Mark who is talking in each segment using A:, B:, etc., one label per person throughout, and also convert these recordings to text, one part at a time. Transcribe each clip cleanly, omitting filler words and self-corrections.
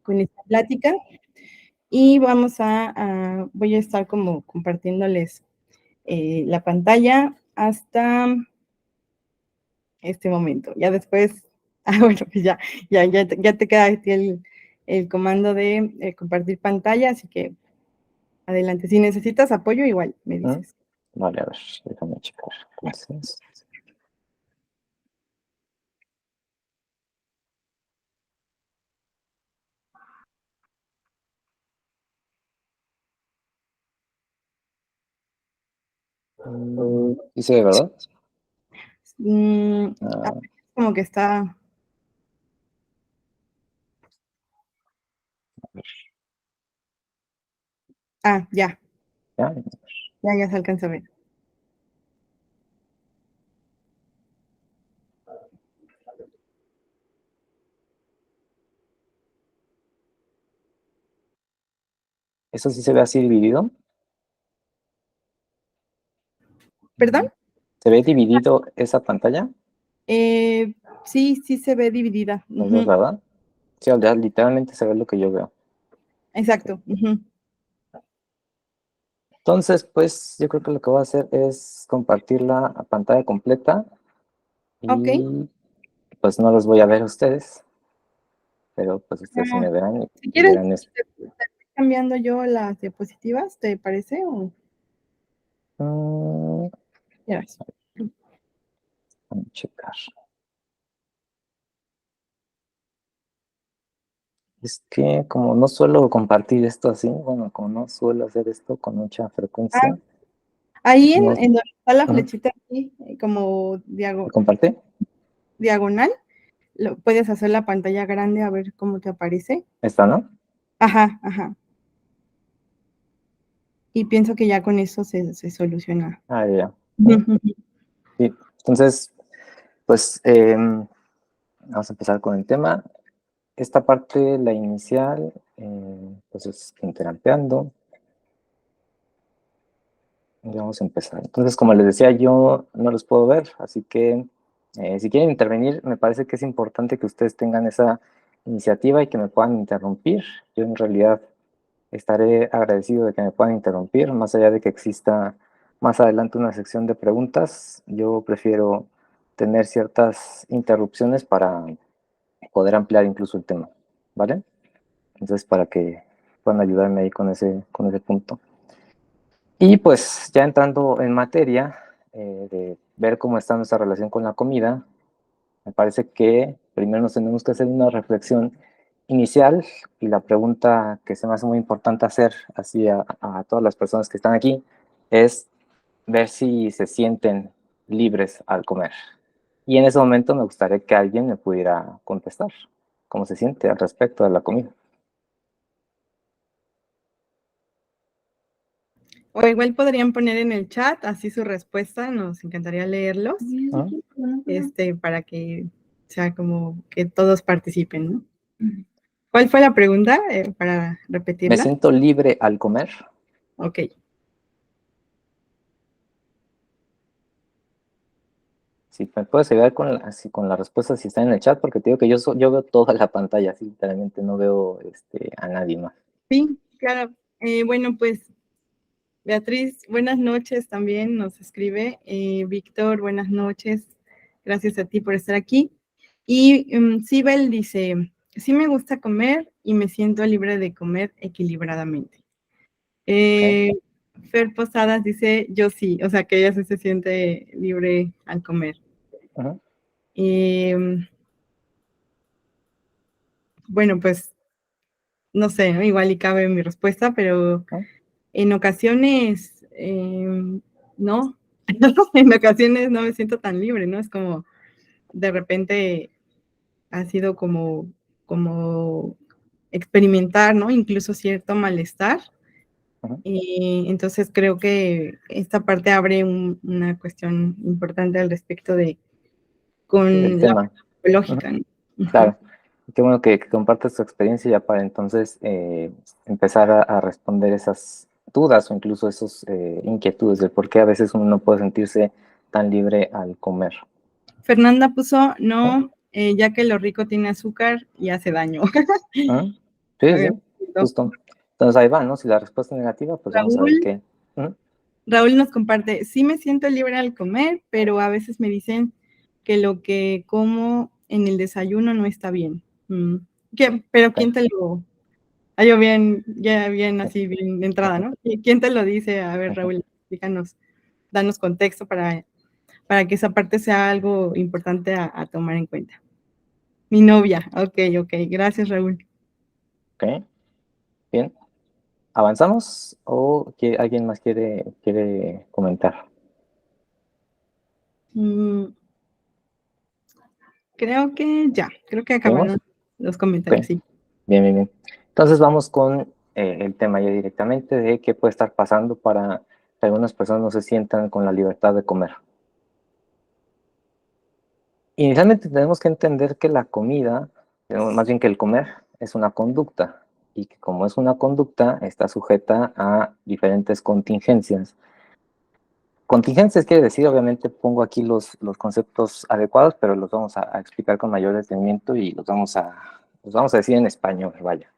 A: con esta plática y voy a estar como compartiéndoles la pantalla hasta este momento. Ya después, bueno, pues ya te queda a ti el comando de compartir pantalla, así que adelante. Si necesitas apoyo, igual me dices.
B: Vale, a ver, déjame checar. Entonces, sí se ve, ¿verdad?
A: Como que está.
B: A ver.
A: Ya.
B: ¿Ya?
A: Ya se alcanza a ver.
B: ¿Eso sí se ve así dividido?
A: ¿Perdón?
B: ¿Se ve dividido esa pantalla?
A: Sí se ve dividida.
B: ¿Los dos, verdad? Sí, o sea, literalmente se ve lo que yo veo.
A: Exacto.
B: Entonces, pues yo creo que lo que voy a hacer es compartirla a pantalla completa
A: Ok.
B: y pues no los voy a ver a ustedes, pero pues ustedes sí me verán
A: Si
B: y
A: quieres,
B: verán eso.
A: te voy cambiando yo las diapositivas, ¿te parece? O ya ves.
B: Vamos a checar. Es que como no suelo compartir esto así, bueno, como no suelo hacer esto con mucha frecuencia.
A: Ahí
B: No,
A: en donde está la flechita aquí, como
B: ¿lo comparte?
A: diagonal, puedes hacer la pantalla grande a ver cómo te aparece.
B: Esta, ¿no?
A: Ajá. Y pienso que ya con eso se soluciona.
B: Ya. Sí, entonces, pues vamos a empezar con el tema. Esta parte, la inicial, pues es Interapeando. Ya vamos a empezar. Entonces, como les decía, yo no los puedo ver, así que si quieren intervenir, me parece que es importante que ustedes tengan esa iniciativa y que me puedan interrumpir. Yo en realidad estaré agradecido de que me puedan interrumpir, más allá de que exista más adelante una sección de preguntas. Yo prefiero tener ciertas interrupciones para poder ampliar incluso el tema, ¿vale? Entonces, para que puedan ayudarme ahí con ese punto. Y pues ya entrando en materia de ver cómo está nuestra relación con la comida, me parece que primero nos tenemos que hacer una reflexión inicial y la pregunta que se me hace muy importante hacer así a todas las personas que están aquí es ver si se sienten libres al comer. Y en ese momento me gustaría que alguien me pudiera contestar cómo se siente al respecto de la comida.
A: O igual podrían poner en el chat así su respuesta, nos encantaría leerlos, para que sea como que todos participen, ¿no? ¿Cuál fue la pregunta? Para repetirla.
B: ¿Me siento libre al comer?
A: Ok.
B: Si me puedes ayudar con la respuesta si está en el chat, porque te digo que yo veo toda la pantalla, así literalmente no veo a nadie más.
A: Sí, claro. Bueno, pues Beatriz, buenas noches también nos escribe. Víctor, buenas noches. Gracias a ti por estar aquí. Y Sibel dice, sí me gusta comer y me siento libre de comer equilibradamente. Fer Posadas dice, yo sí, o sea que ella sí se siente libre al comer. Bueno, pues no sé, ¿no? Igual y cabe mi respuesta, pero en ocasiones no, en ocasiones no me siento tan libre, ¿no? Es como de repente ha sido como experimentar, ¿no? Incluso cierto malestar. Entonces creo que esta parte abre una cuestión importante al respecto con la parte psicológica, ¿no?
B: Claro. Qué bueno que compartas tu experiencia ya para entonces empezar a responder esas dudas o incluso esas inquietudes de por qué a veces uno no puede sentirse tan libre al comer.
A: Fernanda puso, no, ya que lo rico tiene azúcar y hace daño.
B: Sí,
A: A
B: sí,
A: ver,
B: sí, justo. Entonces ahí va, ¿no? Si la respuesta es negativa, pues vamos a ver
A: Raúl,
B: qué. Ujú.
A: Raúl nos comparte, sí me siento libre al comer, pero a veces me dicen que lo que como en el desayuno no está bien. Pero
B: Ok.
A: ¿quién te lo...? Yo bien, ya bien así, bien de entrada, ¿no? ¿Quién te lo dice? A ver,
B: Ujú.
A: Raúl, explícanos, danos contexto para que esa parte sea algo importante a tomar en cuenta. Mi novia, ok, gracias, Raúl.
B: Ok, bien. ¿Avanzamos o alguien más quiere comentar?
A: Mm, creo que acabaron
B: ¿Seguimos?
A: los
B: Ok,
A: comentarios, sí.
B: bien, bien, bien. Entonces vamos con el tema ya directamente de qué puede estar pasando para que algunas personas no se sientan con la libertad de comer. Inicialmente tenemos que entender que la comida, más bien que el comer, es una conducta y que como es una conducta, está sujeta a diferentes contingencias. Contingencias quiere decir, obviamente pongo aquí los conceptos adecuados, pero los vamos a explicar con mayor detenimiento y los vamos a decir en español, vaya.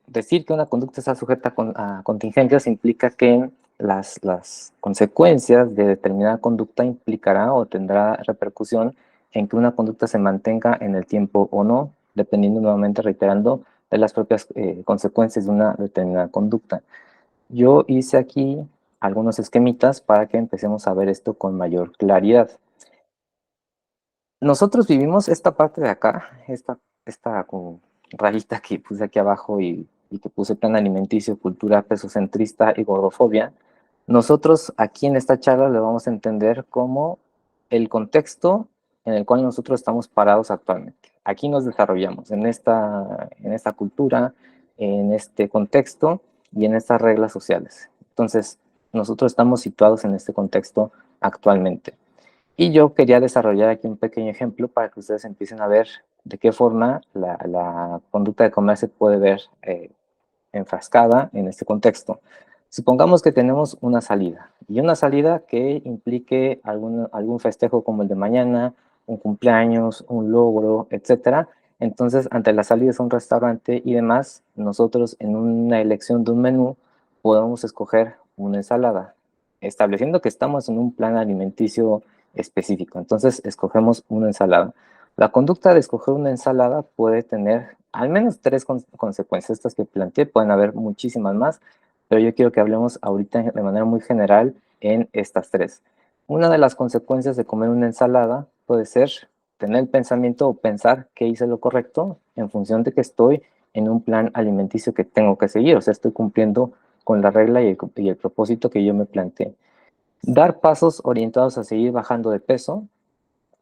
B: Decir que una conducta está sujeta a contingencias implica que las consecuencias de determinada conducta implicará o tendrá repercusión en que una conducta se mantenga en el tiempo o no, dependiendo nuevamente, reiterando, de las propias consecuencias de una determinada conducta. Yo hice aquí algunos esquemitas para que empecemos a ver esto con mayor claridad. Nosotros vivimos esta parte de acá, esta como rayita que puse aquí abajo y que puse plan alimenticio, cultura pesocentrista y gordofobia. Nosotros aquí en esta charla le vamos a entender como el contexto en el cual nosotros estamos parados actualmente. Aquí nos desarrollamos en esta cultura, en este contexto y en estas reglas sociales. Entonces, nosotros estamos situados en este contexto actualmente. Y yo quería desarrollar aquí un pequeño ejemplo para que ustedes empiecen a ver de qué forma la conducta de comer se puede ver enfrascada en este contexto. Supongamos que tenemos una salida y una salida que implique algún festejo como el de mañana, un cumpleaños, un logro, etcétera. Entonces, ante la salida a un restaurante y demás, nosotros en una elección de un menú podemos escoger una ensalada, estableciendo que estamos en un plan alimenticio específico. Entonces, escogemos una ensalada. La conducta de escoger una ensalada puede tener al menos tres consecuencias. Estas que planteé, pueden haber muchísimas más, pero yo quiero que hablemos ahorita de manera muy general en estas tres. Una de las consecuencias de comer una ensalada puede ser tener el pensamiento o pensar que hice lo correcto en función de que estoy en un plan alimenticio que tengo que seguir, o sea, estoy cumpliendo con la regla y el propósito que yo me planteé. Dar pasos orientados a seguir bajando de peso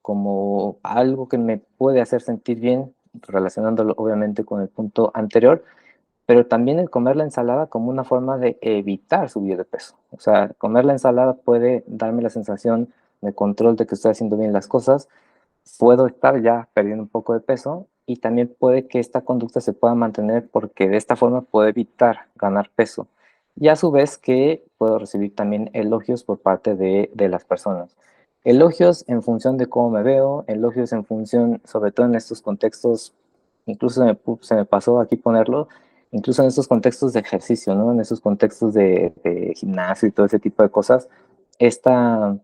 B: como algo que me puede hacer sentir bien, relacionándolo obviamente con el punto anterior, pero también el comer la ensalada como una forma de evitar subir de peso. O sea, comer la ensalada puede darme la sensación de control de que estoy haciendo bien las cosas, puedo estar ya perdiendo un poco de peso y también puede que esta conducta se pueda mantener porque de esta forma puedo evitar ganar peso. Y a su vez que puedo recibir también elogios por parte de las personas. Elogios en función de cómo me veo, elogios en función, sobre todo en estos contextos, incluso se me pasó aquí ponerlo, incluso en estos contextos de ejercicio, ¿no? En esos contextos de gimnasio y todo ese tipo de cosas, esta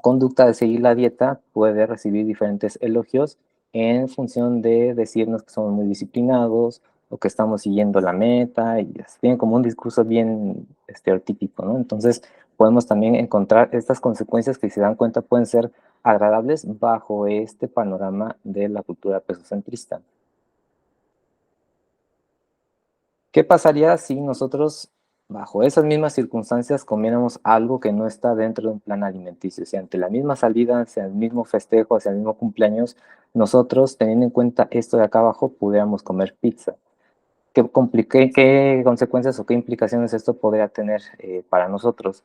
B: conducta de seguir la dieta puede recibir diferentes elogios en función de decirnos que somos muy disciplinados o que estamos siguiendo la meta y tienen como un discurso bien estereotípico, ¿no? Entonces podemos también encontrar estas consecuencias que si se dan cuenta pueden ser agradables bajo este panorama de la cultura pesocentrista. ¿Qué pasaría si nosotros, bajo esas mismas circunstancias, comiéramos algo que no está dentro de un plan alimenticio? Si ante la misma salida, hacia el mismo festejo, hacia el mismo cumpleaños, nosotros, teniendo en cuenta esto de acá abajo, pudiéramos comer pizza. ¿Qué consecuencias o qué implicaciones esto podría tener para nosotros?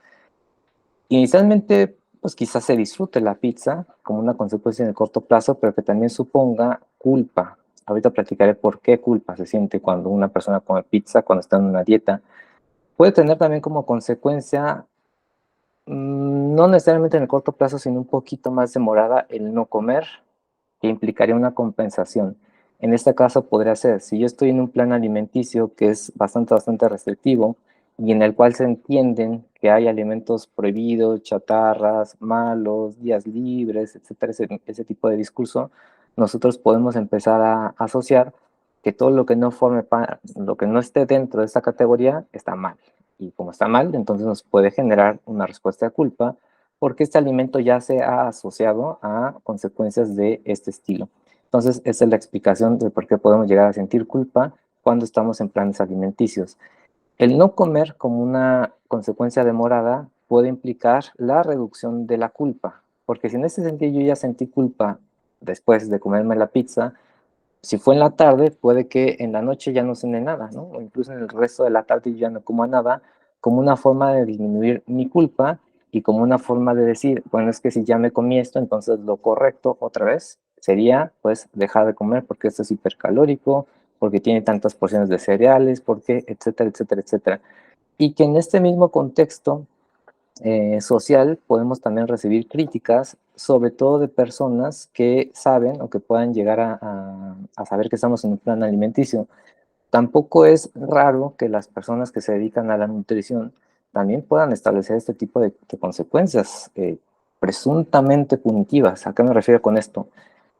B: Inicialmente, pues quizás se disfrute la pizza como una consecuencia en el corto plazo, pero que también suponga culpa. Ahorita platicaré por qué culpa se siente cuando una persona come pizza, cuando está en una dieta. Puede tener también como consecuencia, no necesariamente en el corto plazo, sino un poquito más demorada, el no comer, que implicaría una compensación. En este caso podría ser, si yo estoy en un plan alimenticio que es bastante restrictivo y en el cual se entienden que hay alimentos prohibidos, chatarras, malos, días libres, etcétera, ese tipo de discurso, nosotros podemos empezar a asociar que todo lo que no lo que no esté dentro de esta categoría está mal. Y como está mal, entonces nos puede generar una respuesta de culpa porque este alimento ya se ha asociado a consecuencias de este estilo. Entonces, esa es la explicación de por qué podemos llegar a sentir culpa cuando estamos en planes alimenticios. El no comer como una consecuencia demorada puede implicar la reducción de la culpa, porque si en ese sentido yo ya sentí culpa después de comerme la pizza, si fue en la tarde, puede que en la noche ya no cene nada, ¿no? O incluso en el resto de la tarde yo ya no coma nada, como una forma de disminuir mi culpa y como una forma de decir, bueno, es que si ya me comí esto, entonces lo correcto otra vez sería, pues, dejar de comer porque esto es hipercalórico, porque tiene tantas porciones de cereales, porque, etcétera, etcétera, etcétera. Y que en este mismo contexto social podemos también recibir críticas, sobre todo de personas que saben o que puedan llegar a saber que estamos en un plan alimenticio. Tampoco es raro que las personas que se dedican a la nutrición también puedan establecer este tipo de consecuencias presuntamente punitivas. ¿A qué me refiero con esto?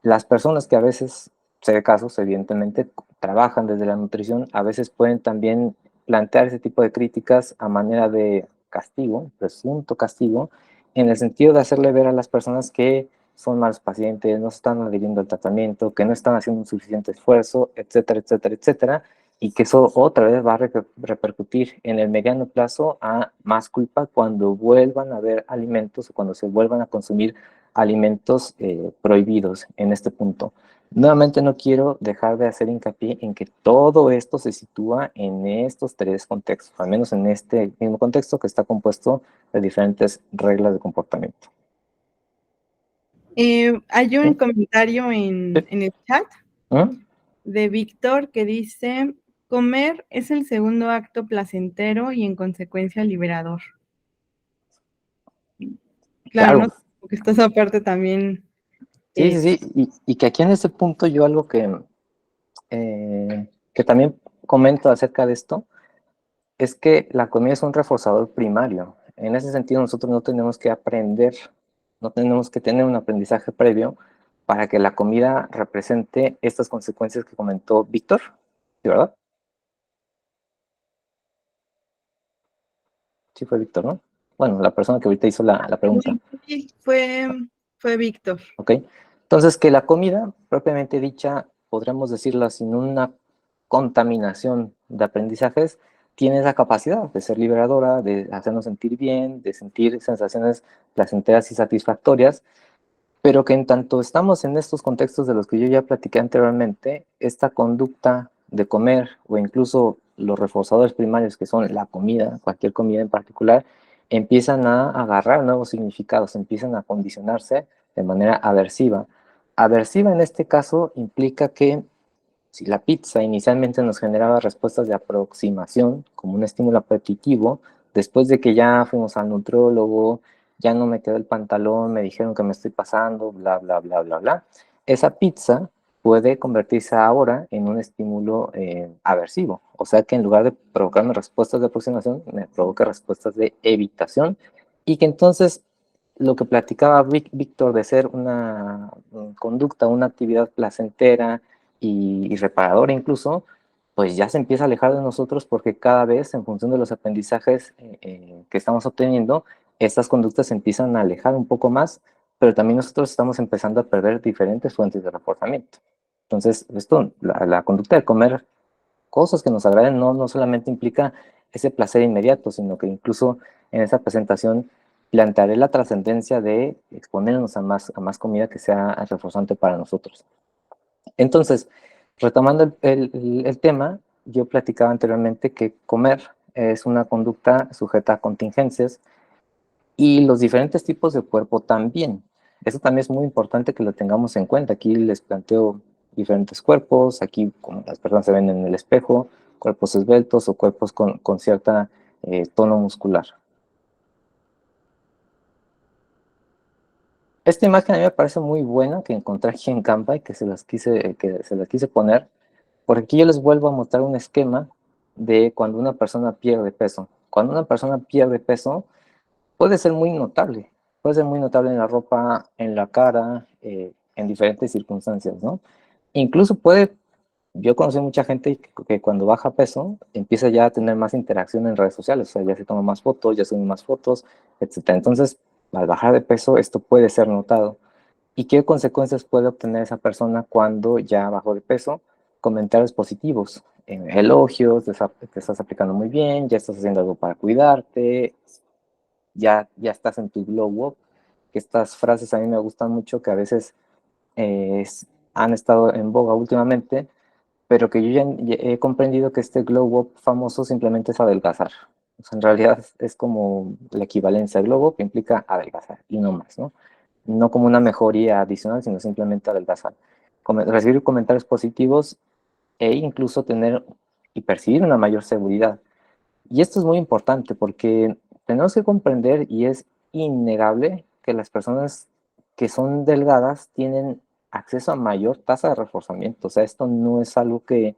B: Las personas que a veces, sé de casos, evidentemente, trabajan desde la nutrición, a veces pueden también plantear ese tipo de críticas a manera de castigo, presunto castigo, en el sentido de hacerle ver a las personas que son malos pacientes, no están adhiriendo al tratamiento, que no están haciendo un suficiente esfuerzo, etcétera, etcétera, etcétera, y que eso otra vez va a repercutir en el mediano plazo a más culpa cuando vuelvan a haber alimentos o cuando se vuelvan a consumir alimentos prohibidos en este punto. Nuevamente no quiero dejar de hacer hincapié en que todo esto se sitúa en estos tres contextos, al menos en este mismo contexto que está compuesto de diferentes reglas de comportamiento.
A: Hay un
B: ¿Sí?
A: comentario
B: ¿Sí?
A: en el chat
B: ¿Mm?
A: de Víctor que dice, comer es el segundo acto placentero y en consecuencia liberador. Claro,
B: Claro,
A: ¿no? Porque está esa parte también.
B: sí,
A: eh,
B: sí, sí, y que aquí en este punto yo algo que también comento acerca de esto es que la comida es un reforzador primario. En ese sentido, nosotros no tenemos que aprender, no tenemos que tener un aprendizaje previo para que la comida represente estas consecuencias que comentó Víctor, ¿sí, verdad? Sí fue Víctor, ¿no? Bueno, la persona que ahorita hizo la pregunta.
A: sí, fue Víctor.
B: ¿Ok? Entonces, que la comida, propiamente dicha, podríamos decirla sin una contaminación de aprendizajes, tiene esa capacidad de ser liberadora, de hacernos sentir bien, de sentir sensaciones placenteras y satisfactorias, pero que en tanto estamos en estos contextos de los que yo ya platiqué anteriormente, esta conducta de comer o incluso los reforzadores primarios que son la comida, cualquier comida en particular, empiezan a agarrar nuevos significados, empiezan a condicionarse de manera aversiva. Aversiva en este caso implica que si la pizza inicialmente nos generaba respuestas de aproximación como un estímulo apetitivo, después de que ya fuimos al nutriólogo, ya no me quedó el pantalón, me dijeron que me estoy pasando, bla, bla, bla, bla, bla, esa pizza puede convertirse ahora en un estímulo aversivo. O sea que en lugar de provocarme respuestas de aproximación, me provoca respuestas de evitación y que entonces lo que platicaba Víctor de ser una conducta, una actividad placentera, y reparadora incluso, pues ya se empieza a alejar de nosotros porque cada vez en función de los aprendizajes que estamos obteniendo, estas conductas se empiezan a alejar un poco más, pero también nosotros estamos empezando a perder diferentes fuentes de reforzamiento. Entonces, la conducta de comer cosas que nos agraden no solamente implica ese placer inmediato, sino que incluso en esa presentación plantearé la trascendencia de exponernos a más comida que sea reforzante para nosotros. Entonces, retomando el tema, yo platicaba anteriormente que comer es una conducta sujeta a contingencias y los diferentes tipos de cuerpo también. Eso también es muy importante que lo tengamos en cuenta. Aquí les planteo diferentes cuerpos, aquí como las personas se ven en el espejo, cuerpos esbeltos o cuerpos con cierta tono muscular. Esta imagen a mí me parece muy buena, que encontré aquí en Canva y que se las quise poner, porque aquí yo les vuelvo a mostrar un esquema de cuando una persona pierde peso. Cuando una persona pierde peso, puede ser muy notable. Puede ser muy notable en la ropa, en la cara, en diferentes circunstancias, ¿no? Incluso yo conocí mucha gente que cuando baja peso empieza ya a tener más interacción en redes sociales, o sea, ya se toma más fotos, ya suben más fotos, etcétera. Entonces, al bajar de peso, esto puede ser notado. ¿Y qué consecuencias puede obtener esa persona cuando ya bajó de peso? Comentarios positivos, elogios, te estás aplicando muy bien, ya estás haciendo algo para cuidarte, ya estás en tu glow up. Que estas frases a mí me gustan mucho, que a veces eh, han estado en boga últimamente, pero que yo ya he comprendido que este glow up famoso simplemente es adelgazar. O sea, en realidad es como la equivalencia. Glow up implica adelgazar y no más, ¿no? No como una mejoría adicional, sino simplemente adelgazar. Recibir comentarios positivos e incluso tener y percibir una mayor seguridad. Y esto es muy importante porque tenemos que comprender, y es innegable, que las personas que son delgadas tienen acceso a mayor tasa de reforzamiento. O sea, esto no es algo que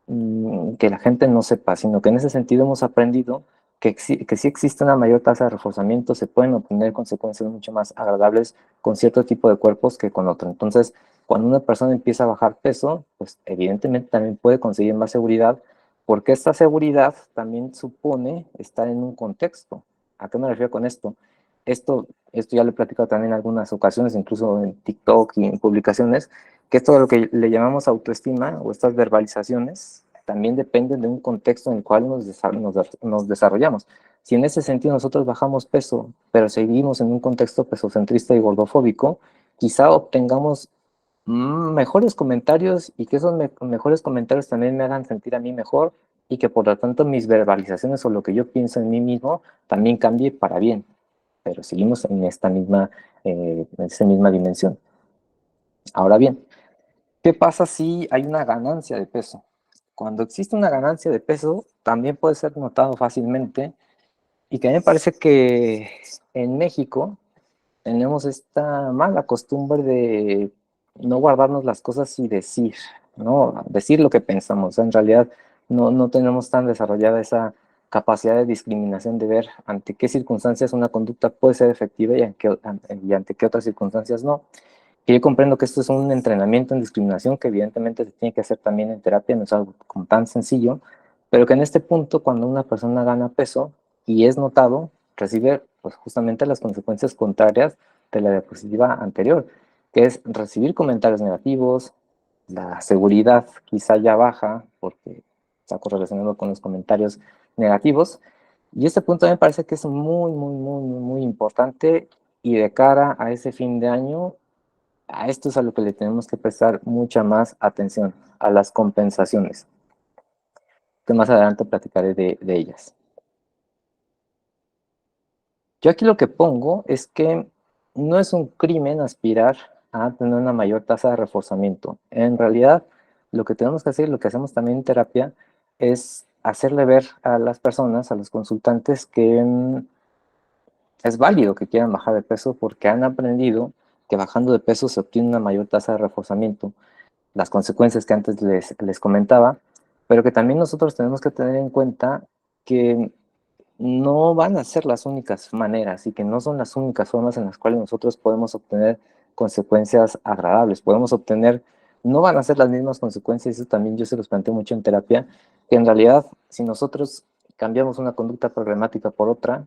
B: la gente no sepa, sino que en ese sentido hemos aprendido que sí existe una mayor tasa de reforzamiento, se pueden obtener consecuencias mucho más agradables con cierto tipo de cuerpos que con otro. Entonces, cuando una persona empieza a bajar peso, pues evidentemente también puede conseguir más seguridad, porque esta seguridad también supone estar en un contexto. ¿A qué me refiero con esto? Esto ya lo he platicado también en algunas ocasiones, incluso en TikTok y en publicaciones, que esto de lo que le llamamos autoestima o estas verbalizaciones también dependen de un contexto en el cual nos desarrollamos. Si en ese sentido nosotros bajamos peso, pero seguimos en un contexto pesocentrista y gordofóbico, quizá obtengamos mejores comentarios, y que esos mejores comentarios también me hagan sentir a mí mejor, y que por lo tanto mis verbalizaciones o lo que yo pienso en mí mismo también cambie para bien. Pero seguimos en esta misma dimensión. Ahora bien, ¿qué pasa si hay una ganancia de peso? Cuando existe una ganancia de peso, también puede ser notado fácilmente, y que a mí me parece que en México tenemos esta mala costumbre de no guardarnos las cosas y decir, ¿no? Decir lo que pensamos. En realidad no tenemos tan desarrollada esa capacidad de discriminación, de ver ante qué circunstancias una conducta puede ser efectiva y ante qué otras circunstancias no. Que yo comprendo que esto es un entrenamiento en discriminación que evidentemente se tiene que hacer también en terapia, no es algo como tan sencillo, pero que en este punto, cuando una persona gana peso y es notado, recibe pues justamente las consecuencias contrarias de la diapositiva anterior, que es recibir comentarios negativos, la seguridad quizá ya baja porque está correlacionado con los comentarios negativos. Y este punto me parece que es muy importante, y de cara a ese fin de año, a esto es a lo que le tenemos que prestar mucha más atención, a las compensaciones, que más adelante platicaré de ellas. Yo aquí lo que pongo es que no es un crimen aspirar a tener una mayor tasa de reforzamiento. En realidad, lo que tenemos que hacer, lo que hacemos también en terapia, es hacerle ver a las personas, a los consultantes, que es válido que quieran bajar de peso, porque han aprendido que bajando de peso se obtiene una mayor tasa de reforzamiento, las consecuencias que antes les comentaba, pero que también nosotros tenemos que tener en cuenta que no van a ser las únicas maneras, y que no son las únicas formas en las cuales nosotros podemos obtener consecuencias agradables. Podemos obtener, no van a ser las mismas consecuencias, eso también yo se los planteo mucho en terapia, que en realidad si nosotros cambiamos una conducta problemática por otra,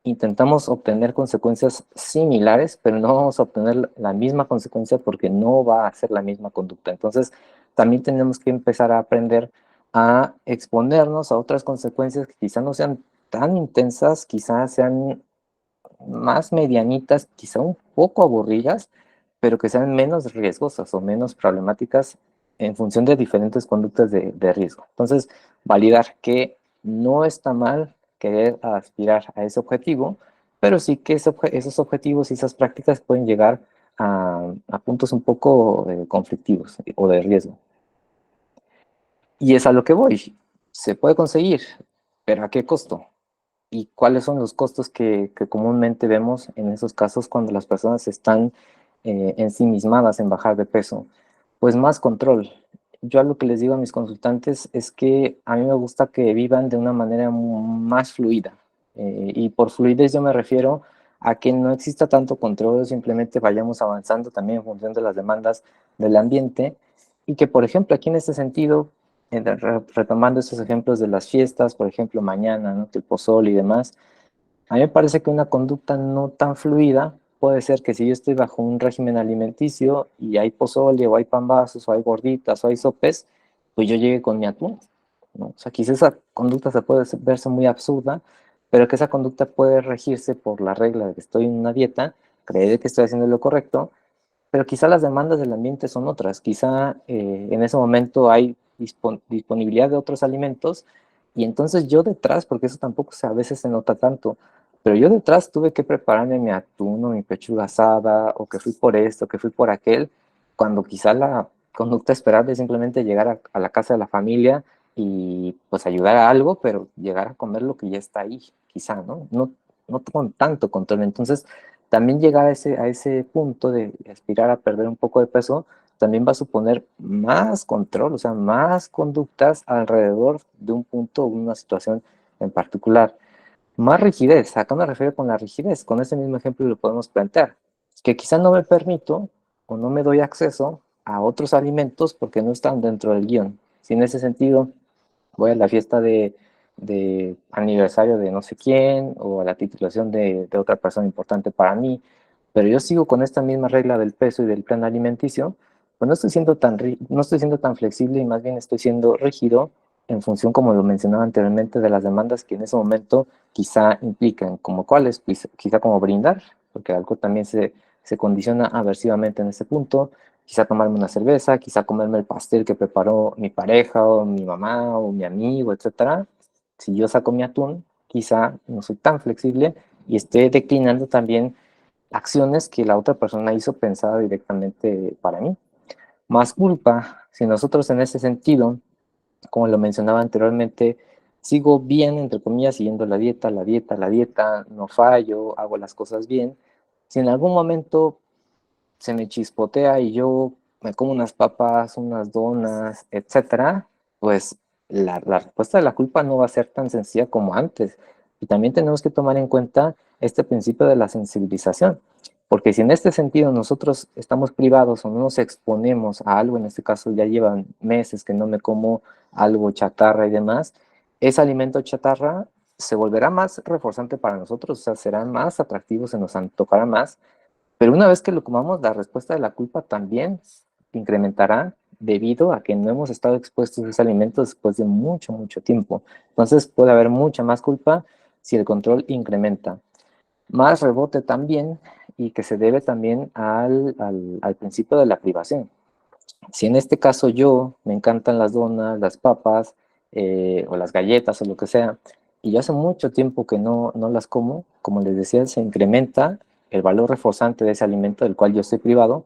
B: intentamos obtener consecuencias similares, pero no vamos a obtener la misma consecuencia porque no va a ser la misma conducta. Entonces, también tenemos que empezar a aprender a exponernos a otras consecuencias que quizá no sean tan intensas, quizás sean más medianitas, quizá un poco aburridas, pero que sean menos riesgosas o menos problemáticas en función de diferentes conductas de riesgo. Entonces, validar que no está mal querer aspirar a ese objetivo, pero sí que esos objetivos y esas prácticas pueden llegar a puntos un poco conflictivos o de riesgo. Y es a lo que voy. Se puede conseguir, pero ¿a qué costo? ¿Y cuáles son los costos que comúnmente vemos en esos casos cuando las personas están ensimismadas en bajar de peso? Pues más control. Yo a lo que les digo a mis consultantes es que a mí me gusta que vivan de una manera más fluida. Y por fluidez yo me refiero a que no exista tanto control, simplemente vayamos avanzando también en función de las demandas del ambiente. Y que, por ejemplo, aquí en este sentido, retomando estos ejemplos de las fiestas, por ejemplo, mañana, ¿no? Que el pozol y demás, a mí me parece que una conducta no tan fluida puede ser que si yo estoy bajo un régimen alimenticio y hay pozole o hay pambazos o hay gorditas o hay sopes, pues yo llegue con mi atún, ¿no? O sea, quizás esa conducta se puede verse muy absurda, pero que esa conducta puede regirse por la regla de que estoy en una dieta, creer que estoy haciendo lo correcto, pero quizá las demandas del ambiente son otras. Quizá en ese momento hay disponibilidad de otros alimentos y entonces yo detrás, porque eso tampoco a veces se nota tanto, pero yo detrás tuve que prepararme mi atún o mi pechuga asada o que fui por esto, que fui por aquel, cuando quizá la conducta esperable es simplemente llegar a la casa de la familia y pues ayudar a algo, pero llegar a comer lo que ya está ahí, quizá, ¿no? No con tanto control. Entonces, también llegar a ese punto de aspirar a perder un poco de peso también va a suponer más control, o sea, más conductas alrededor de un punto o una situación en particular. Más rigidez, ¿a qué me refiero con la rigidez? Con ese mismo ejemplo lo podemos plantear, que quizá no me permito o no me doy acceso a otros alimentos porque no están dentro del guión. Si en ese sentido voy a la fiesta de aniversario de no sé quién o a la titulación de otra persona importante para mí, pero yo sigo con esta misma regla del peso y del plan alimenticio, pues no estoy siendo tan flexible y más bien estoy siendo rígido en función, como lo mencionaba anteriormente, de las demandas que en ese momento quizá implican, como cuáles, pues, quizá como brindar, porque el alcohol también se condiciona aversivamente en ese punto, quizá tomarme una cerveza, quizá comerme el pastel que preparó mi pareja o mi mamá o mi amigo, etcétera. Si yo saco mi atún, quizá no soy tan flexible y esté declinando también acciones que la otra persona hizo pensada directamente para mí. Más culpa, si nosotros en ese sentido, como lo mencionaba anteriormente, sigo bien, entre comillas, siguiendo la dieta, no fallo, hago las cosas bien. Si en algún momento se me chispotea y yo me como unas papas, unas donas, etcétera, pues la respuesta de la culpa no va a ser tan sencilla como antes. Y también tenemos que tomar en cuenta este principio de la sensibilización, porque si en este sentido nosotros estamos privados o no nos exponemos a algo, en este caso ya llevan meses que no me como algo chatarra y demás, ese alimento chatarra se volverá más reforzante para nosotros, o sea, será más atractivo, se nos antojará más, pero una vez que lo comamos, la respuesta de la culpa también incrementará debido a que no hemos estado expuestos a ese alimento después de mucho, mucho tiempo. Entonces puede haber mucha más culpa si el control incrementa. Más rebote también y que se debe también al principio de la privación. Si en este caso yo me encantan las donas, las papas o las galletas o lo que sea, y yo hace mucho tiempo que no las como les decía, se incrementa el valor reforzante de ese alimento del cual yo estoy privado,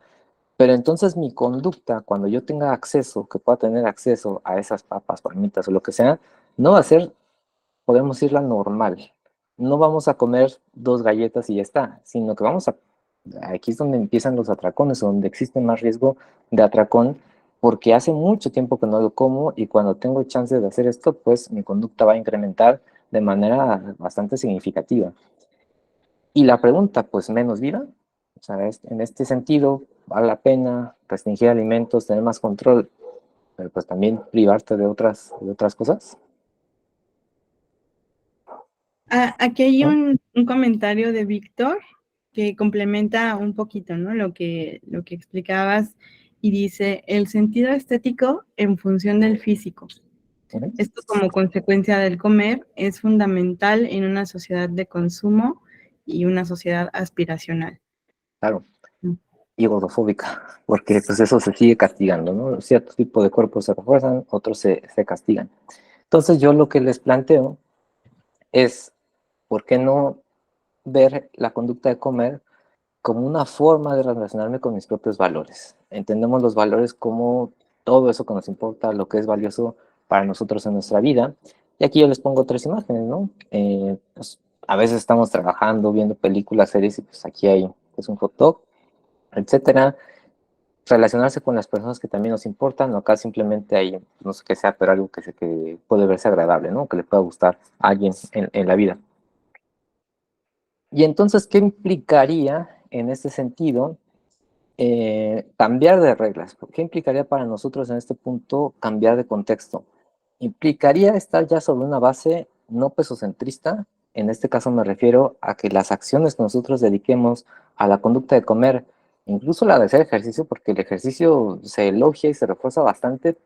B: pero entonces mi conducta, cuando yo tenga acceso, que pueda tener acceso a esas papas, palomitas o lo que sea, no va a ser, podemos decirla, normal. No vamos a comer dos galletas y ya está, sino que aquí es donde empiezan los atracones, donde existe más riesgo de atracón, porque hace mucho tiempo que no lo como y cuando tengo chance de hacer esto, pues mi conducta va a incrementar de manera bastante significativa. Y la pregunta, pues menos vida, o sea, en este sentido, vale la pena restringir alimentos, tener más control, pero pues también privarte de otras cosas,
A: Aquí hay
B: ¿no?
A: un comentario de Víctor que complementa un poquito, ¿no? Lo que explicabas y dice, el sentido estético en función del físico.
B: Ujú.
A: Esto como consecuencia del comer es fundamental en una sociedad de consumo y una sociedad aspiracional.
B: Claro, y gordofóbica, porque pues eso se sigue castigando, ¿no? Cierto tipo de cuerpos se refuerzan, otros se castigan. Entonces yo lo que les planteo es, ¿por qué no ver la conducta de comer como una forma de relacionarme con mis propios valores? Entendemos los valores como todo eso que nos importa, lo que es valioso para nosotros en nuestra vida, Y aquí yo les pongo 3 imágenes, ¿no? Pues, a veces estamos trabajando, viendo películas, series, y pues aquí hay pues, un hot dog, etcétera. Relacionarse con las personas que también nos importan, o acá simplemente hay, no sé qué sea, pero algo que puede verse agradable, ¿no? Que le pueda gustar a alguien en la vida. Y entonces, ¿qué implicaría en este sentido cambiar de reglas? ¿Qué implicaría para nosotros en este punto cambiar de contexto? Implicaría estar ya sobre una base no pesocentrista. En este caso me refiero a que las acciones que nosotros dediquemos a la conducta de comer, incluso la de hacer ejercicio, porque el ejercicio se elogia y se refuerza bastante,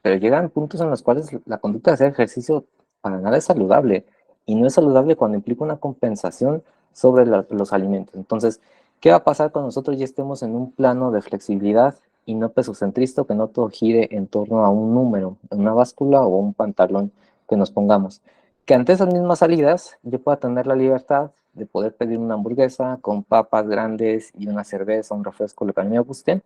B: pero llegan puntos en los cuales la conducta de hacer ejercicio para nada es saludable, y no es saludable cuando implica una compensación sobre los alimentos. Entonces, ¿qué va a pasar cuando nosotros ya estemos en un plano de flexibilidad y no pesocentrista, que no todo gire en torno a un número, una báscula o un pantalón que nos pongamos? Que ante esas mismas salidas yo pueda tener la libertad de poder pedir una hamburguesa con papas grandes y una cerveza, un refresco, lo que a mí me guste,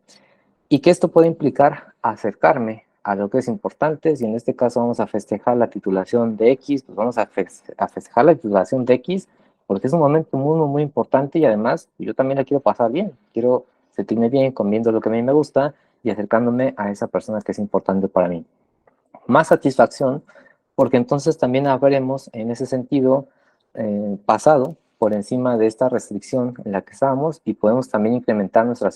B: y que esto puede implicar acercarme a lo que es importante. Si en este caso vamos a festejar la titulación de X, pues vamos a festejar la titulación de X, porque es un momento muy, muy, muy importante, y además yo también la quiero pasar bien, quiero sentirme bien comiendo lo que a mí me gusta y acercándome a esa persona que es importante para mí. Más satisfacción, porque entonces también habremos en ese sentido pasado por encima de esta restricción en la que estábamos, y podemos también incrementar nuestra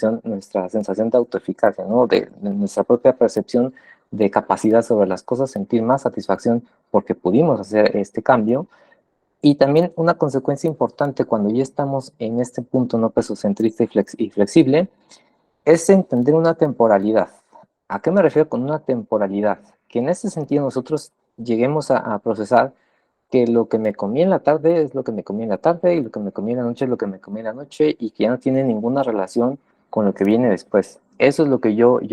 B: sensación de autoeficacia, ¿no? De nuestra propia percepción de capacidad sobre las cosas, sentir más satisfacción porque pudimos hacer este cambio. Y también una consecuencia importante cuando ya estamos en este punto no pesocentrista y flexible es entender una temporalidad. ¿A qué me refiero con una temporalidad? Que en ese sentido nosotros lleguemos a procesar que lo que me comí en la tarde es lo que me comí en la tarde, y lo que me comí en la noche es lo que me comí en la noche, y que ya no tiene ninguna relación con lo que viene después. Eso es lo que yo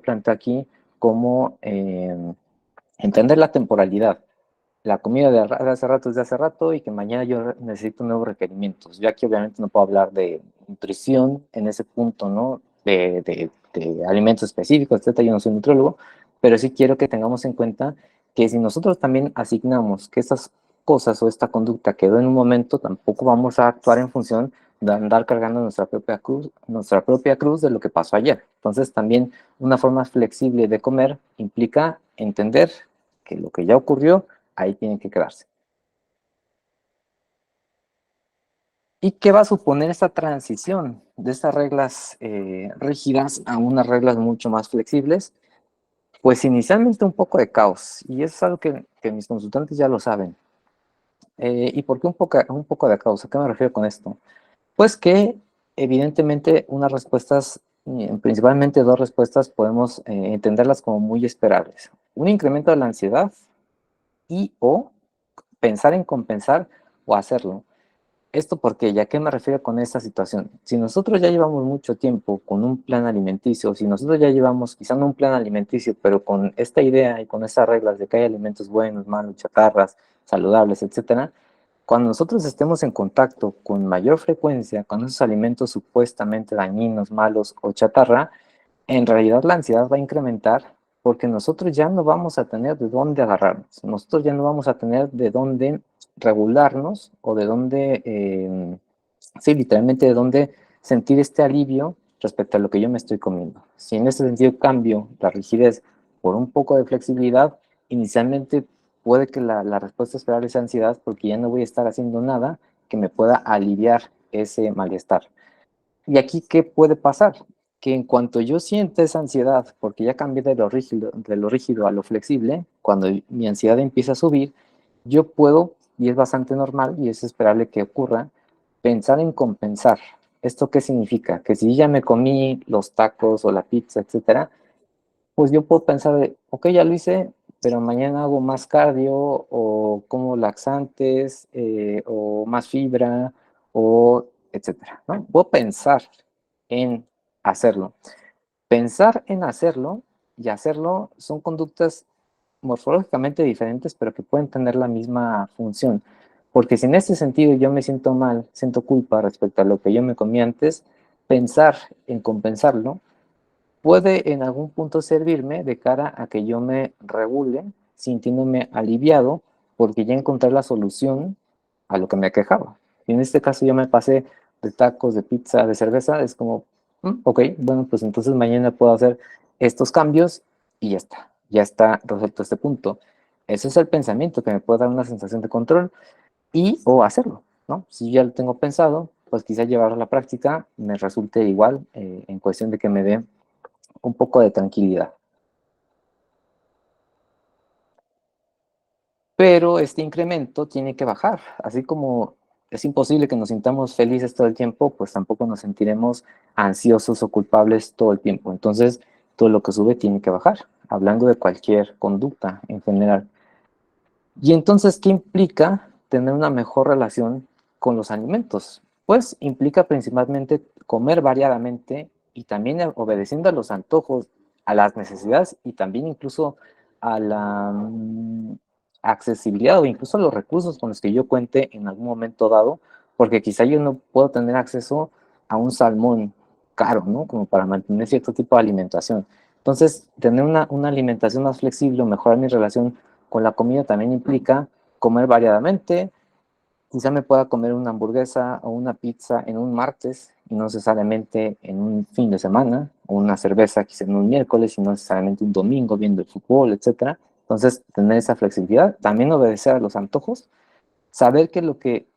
B: planteo aquí como entender la temporalidad. La comida de hace rato es de hace rato, y que mañana yo necesito nuevos requerimientos. Yo aquí obviamente no puedo hablar de nutrición en ese punto, ¿no? De alimentos específicos, etcétera. Yo no soy nutriólogo, pero sí quiero que tengamos en cuenta que si nosotros también asignamos que estas cosas o esta conducta quedó en un momento, tampoco vamos a actuar en función de andar cargando nuestra propia cruz de lo que pasó ayer. Entonces también una forma flexible de comer implica entender que lo que ya ocurrió ahí tienen que quedarse. ¿Y qué va a suponer esta transición de estas reglas rígidas a unas reglas mucho más flexibles? Pues inicialmente un poco de caos, y eso es algo que mis consultantes ya lo saben. ¿Y por qué un poco de caos? ¿A qué me refiero con esto? Pues que evidentemente unas respuestas, principalmente dos respuestas, podemos entenderlas como muy esperables. Un incremento de la ansiedad y o pensar en compensar o hacerlo. Esto porque, ¿ya qué me refiero con esta situación? Si nosotros ya llevamos mucho tiempo con un plan alimenticio, si nosotros ya llevamos quizá no un plan alimenticio, pero con esta idea y con estas reglas de que hay alimentos buenos, malos, chatarras, saludables, etcétera, cuando nosotros estemos en contacto con mayor frecuencia con esos alimentos supuestamente dañinos, malos o chatarra, en realidad la ansiedad va a incrementar, porque nosotros ya no vamos a tener de dónde agarrarnos, nosotros ya no vamos a tener de dónde regularnos, o de dónde, sí, literalmente de dónde sentir este alivio respecto a lo que yo me estoy comiendo. Si en ese sentido cambio la rigidez por un poco de flexibilidad, inicialmente puede que la respuesta esperable sea ansiedad, porque ya no voy a estar haciendo nada que me pueda aliviar ese malestar. Y aquí, ¿qué puede pasar? Que en cuanto yo sienta esa ansiedad, porque ya cambié de lo rígido a lo flexible, cuando mi ansiedad empieza a subir, yo puedo, y es bastante normal y es esperable que ocurra, pensar en compensar. ¿Esto qué significa? Que si ya me comí los tacos o la pizza, etcétera, pues yo puedo pensar de, ok, ya lo hice, pero mañana hago más cardio, o como laxantes, o más fibra, o etcétera, ¿no? Puedo pensar en hacerlo. Pensar en hacerlo y hacerlo son conductas morfológicamente diferentes, pero que pueden tener la misma función. Porque si en este sentido yo me siento mal, siento culpa respecto a lo que yo me comí antes, pensar en compensarlo puede en algún punto servirme de cara a que yo me regule sintiéndome aliviado porque ya encontré la solución a lo que me aquejaba. Y en este caso yo me pasé de tacos, de pizza, de cerveza, es como, ok, bueno, pues entonces mañana puedo hacer estos cambios y ya está resuelto este punto. Ese es el pensamiento que me puede dar una sensación de control y o hacerlo, ¿no? Si ya lo tengo pensado, pues quizá llevarlo a la práctica me resulte igual en cuestión de que me dé un poco de tranquilidad. Pero este incremento tiene que bajar, así como es imposible que nos sintamos felices todo el tiempo, pues tampoco nos sentiremos ansiosos o culpables todo el tiempo. Entonces, todo lo que sube tiene que bajar, hablando de cualquier conducta en general. Y entonces, ¿qué implica tener una mejor relación con los alimentos? Pues implica principalmente comer variadamente y también obedeciendo a los antojos, a las necesidades y también incluso a la accesibilidad o incluso a los recursos con los que yo cuente en algún momento dado, porque quizá yo no puedo tener acceso a un salmón caro, ¿no? Como para mantener cierto tipo de alimentación. Entonces, tener una alimentación más flexible o mejorar mi relación con la comida también implica comer variadamente. Quizá me pueda comer una hamburguesa o una pizza en un martes y no necesariamente en un fin de semana, o una cerveza quizá en un miércoles y no necesariamente un domingo viendo el fútbol, etcétera. Entonces, tener esa flexibilidad, también obedecer a los antojos, saber que lo que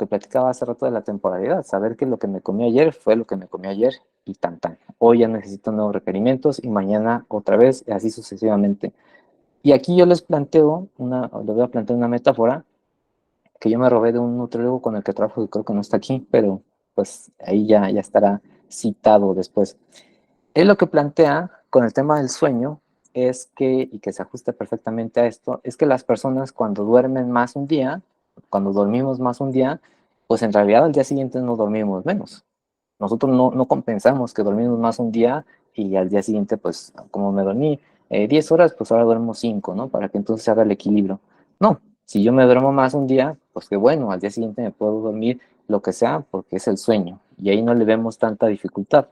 B: platicaba hace rato de la temporalidad, saber que lo que me comí ayer fue lo que me comí ayer y tan tan. Hoy ya necesito nuevos requerimientos y mañana otra vez y así sucesivamente. Y aquí yo les voy a plantear una metáfora que yo me robé de un nutriólogo con el que trabajo, que creo que no está aquí, pero pues ahí ya estará citado después. Él lo que plantea con el tema del sueño es que, y que se ajusta perfectamente a esto, es que las personas cuando duermen más un día, cuando dormimos más un día, pues en realidad al día siguiente no dormimos menos. Nosotros no compensamos que dormimos más un día y al día siguiente, pues como me dormí 10 horas, pues ahora duermo 5, ¿no? Para que entonces se haga el equilibrio. No, si yo me duermo más un día, pues que bueno, al día siguiente me puedo dormir lo que sea porque es el sueño y ahí no le vemos tanta dificultad.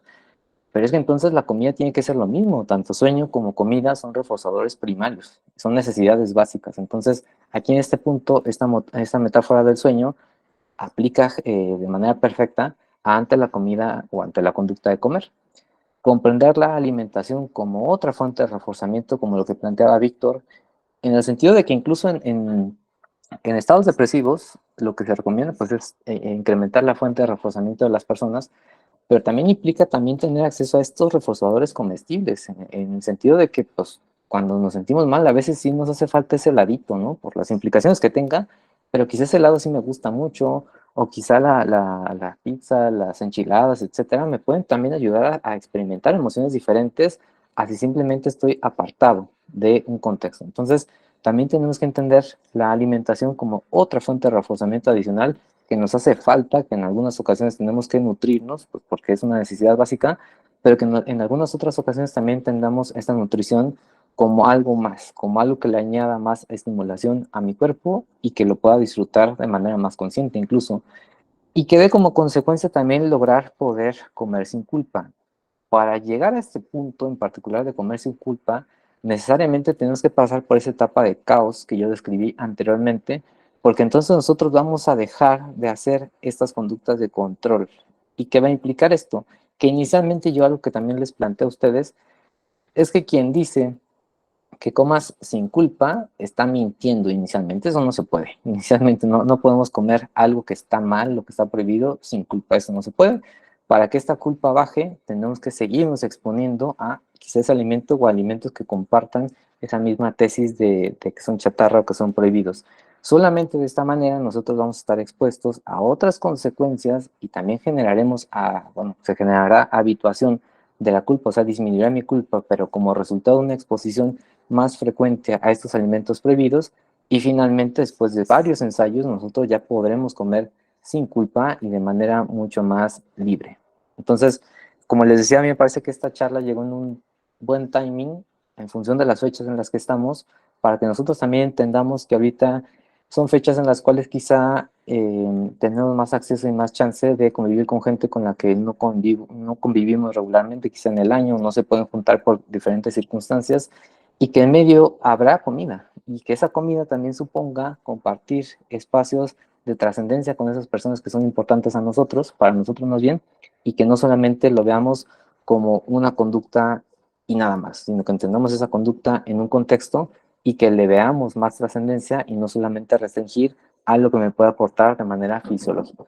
B: Pero es que entonces la comida tiene que ser lo mismo, tanto sueño como comida son reforzadores primarios, son necesidades básicas. Entonces, aquí en este punto, esta metáfora del sueño aplica de manera perfecta ante la comida o ante la conducta de comer. Comprender la alimentación como otra fuente de reforzamiento, como lo que planteaba Víctor, en el sentido de que incluso en estados depresivos, lo que se recomienda pues, es incrementar la fuente de reforzamiento de las personas, pero también implica también tener acceso a estos reforzadores comestibles, en el sentido de que pues, cuando nos sentimos mal, a veces sí nos hace falta ese heladito, ¿no? Por las implicaciones que tenga, pero quizás ese helado sí me gusta mucho, o quizá la pizza, las enchiladas, etcétera, me pueden también ayudar a experimentar emociones diferentes, así simplemente estoy apartado de un contexto. Entonces, también tenemos que entender la alimentación como otra fuente de reforzamiento adicional que nos hace falta, que en algunas ocasiones tenemos que nutrirnos, pues porque es una necesidad básica, pero que en algunas otras ocasiones también entendamos esta nutrición como algo más, como algo que le añada más estimulación a mi cuerpo y que lo pueda disfrutar de manera más consciente incluso. Y que dé como consecuencia también lograr poder comer sin culpa. Para llegar a este punto en particular de comer sin culpa, necesariamente tenemos que pasar por esa etapa de caos que yo describí anteriormente, porque entonces nosotros vamos a dejar de hacer estas conductas de control. ¿Y qué va a implicar esto? Que inicialmente yo algo que también les planteo a ustedes es que quien dice que comas sin culpa está mintiendo inicialmente. Eso no se puede. Inicialmente no podemos comer algo que está mal, lo que está prohibido, sin culpa. Eso no se puede. Para que esta culpa baje, tenemos que seguirnos exponiendo a quizás alimento o alimentos que compartan esa misma tesis de que son chatarra o que son prohibidos. Solamente de esta manera nosotros vamos a estar expuestos a otras consecuencias y también se generará habituación de la culpa, o sea, disminuirá mi culpa, pero como resultado de una exposición más frecuente a estos alimentos prohibidos y finalmente después de varios ensayos nosotros ya podremos comer sin culpa y de manera mucho más libre. Entonces, como les decía, a mí me parece que esta charla llegó en un buen timing en función de las fechas en las que estamos para que nosotros también entendamos que ahorita son fechas en las cuales quizá tenemos más acceso y más chance de convivir con gente con la que no convivimos regularmente, quizá en el año, no se pueden juntar por diferentes circunstancias y que en medio habrá comida y que esa comida también suponga compartir espacios de trascendencia con esas personas que son importantes a nosotros, para nosotros más bien, y que no solamente lo veamos como una conducta y nada más, sino que entendamos esa conducta en un contexto y que le veamos más trascendencia y no solamente restringir a lo que me puede aportar de manera fisiológica,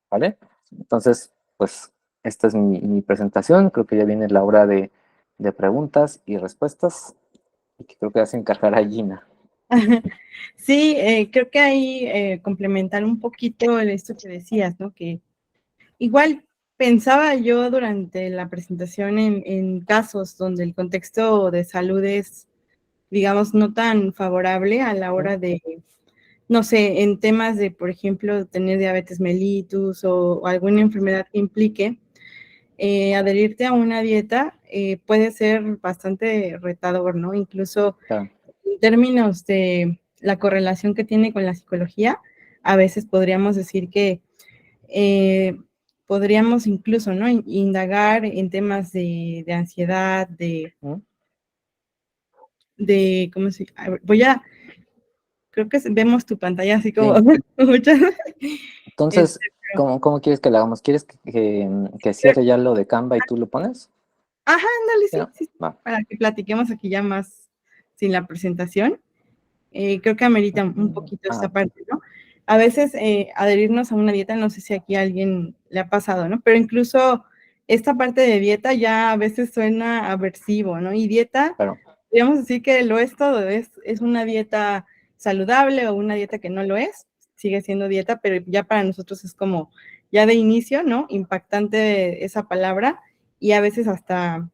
B: ¿vale? Entonces, pues esta es mi presentación, creo que ya viene la hora de preguntas y respuestas y que creo que vas a encargar a Gina.
A: Sí, creo que ahí complementar un poquito esto que decías, ¿no? Que igual pensaba yo durante la presentación en casos donde el contexto de salud es, digamos, no tan favorable a la hora de, no sé, en temas de, por ejemplo, tener diabetes mellitus o alguna enfermedad que implique adherirte a una dieta puede ser bastante retador, ¿no? Incluso
B: Claro.
A: en términos de la correlación que tiene con la psicología, a veces podríamos decir que podríamos incluso, ¿no? Indagar en temas de ansiedad, ¿cómo se? A ver, creo que vemos tu pantalla así como
B: Sí.
A: muchas.
B: Entonces,
A: Pero,
B: ¿cómo quieres que lo hagamos? ¿Quieres que cierre ya lo de Canva y tú lo pones?
A: ajá, ándale,
B: ¿Sí,
A: sí,
B: no?
A: sí, sí,
B: Va.
A: para que platiquemos aquí ya más sin la presentación. Creo que amerita un poquito esta
B: Ah,
A: parte, ¿no? A veces adherirnos a una dieta, no sé si aquí a alguien le ha pasado, ¿no? Pero incluso esta parte de dieta ya a veces suena aversivo, ¿no? Y dieta,
B: claro,
A: podríamos decir que lo es todo, es una dieta saludable o una dieta que no lo es, sigue siendo dieta, pero ya para nosotros es como ya de inicio, ¿no? Impactante esa palabra y a veces hasta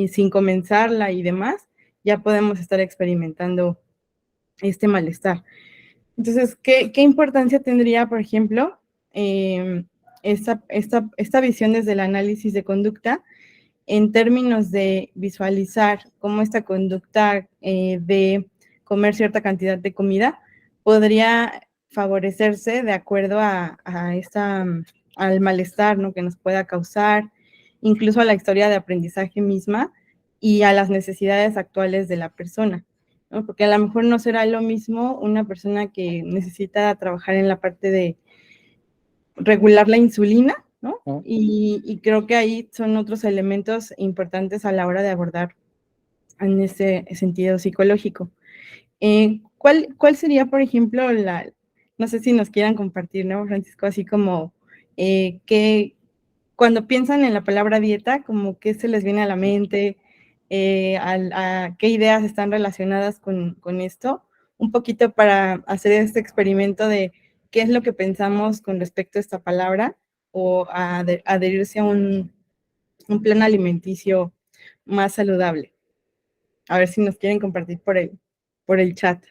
A: sin comenzarla y demás, ya podemos estar experimentando este malestar. Entonces, ¿qué importancia tendría, por ejemplo, esta visión desde el análisis de conducta en términos de visualizar cómo esta conducta de comer cierta cantidad de comida podría favorecerse de acuerdo al malestar, ¿no? Que nos pueda causar, incluso a la historia de aprendizaje misma y a las necesidades actuales de la persona, ¿no? Porque a lo mejor no será lo mismo una persona que necesita trabajar en la parte de regular la insulina, ¿no? Y creo que ahí son otros elementos importantes a la hora de abordar en ese sentido psicológico. ¿Cuál sería, por ejemplo, no sé si nos quieran compartir, ¿no, Francisco? Así como que cuando piensan en la palabra dieta, como qué se les viene a la mente, qué ideas están relacionadas con esto, un poquito para hacer este experimento de qué es lo que pensamos con respecto a esta palabra o a adherirse a un plan alimenticio más saludable. A ver si nos quieren compartir por el chat.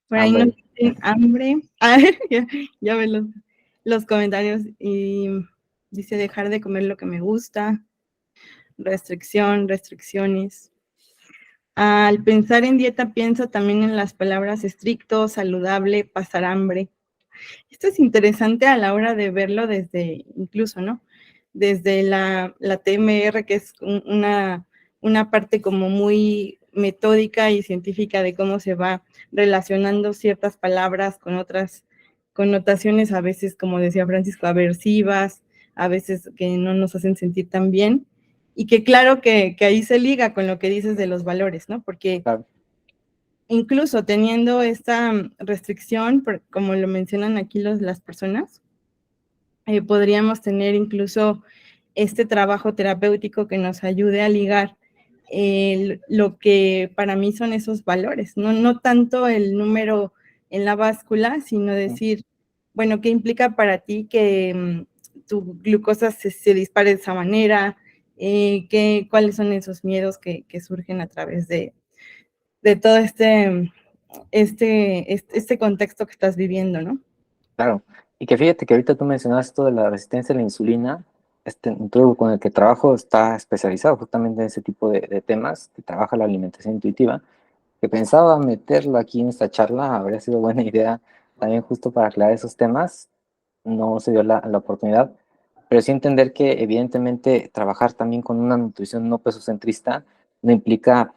A: Por ahí nos
B: hambre.
A: dicen hambre. Ah, ya ven los comentarios y dice dejar de comer lo que me gusta, restricciones. Al pensar en dieta pienso también en las palabras estricto, saludable, pasar hambre. Esto es interesante a la hora de verlo desde, incluso, ¿no? Desde la TMR, que es una parte como muy metódica y científica de cómo se va relacionando ciertas palabras con otras connotaciones, a veces, como decía Francisco, aversivas, a veces que no nos hacen sentir tan bien, y que claro que ahí se liga con lo que dices de los valores, ¿no? Porque
B: Claro.
A: incluso teniendo esta restricción, como lo mencionan aquí las personas, podríamos tener incluso este trabajo terapéutico que nos ayude a ligar lo que para mí son esos valores, no tanto el número en la báscula, sino decir, bueno, ¿qué implica para ti que tu glucosa se dispare de esa manera? ¿Cuáles son esos miedos que surgen a través de todo este contexto que estás viviendo, ¿no?
B: Claro, y que fíjate que ahorita tú mencionabas esto de la resistencia a la insulina, un truco con el que trabajo está especializado justamente en ese tipo de temas, que trabaja la alimentación intuitiva, que pensaba meterlo aquí en esta charla, habría sido buena idea también justo para aclarar esos temas, no se dio la oportunidad, pero sí entender que evidentemente trabajar también con una nutrición no pesocentrista no implica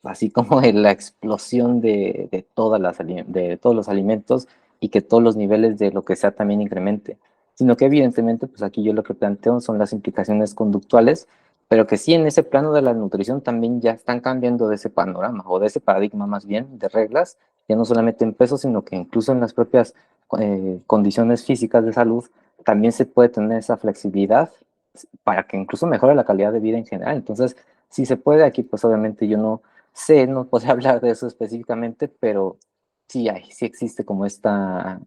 B: así como la explosión de todos los alimentos y que todos los niveles de lo que sea también incremente, sino que evidentemente, pues aquí yo lo que planteo son las implicaciones conductuales, pero que sí en ese plano de la nutrición también ya están cambiando de ese panorama o de ese paradigma más bien de reglas, ya no solamente en peso, sino que incluso en las propias condiciones físicas de salud también se puede tener esa flexibilidad para que incluso mejore la calidad de vida en general. Entonces, si se puede, aquí pues obviamente yo no sé, no podría hablar de eso específicamente, pero sí hay, sí existe como esta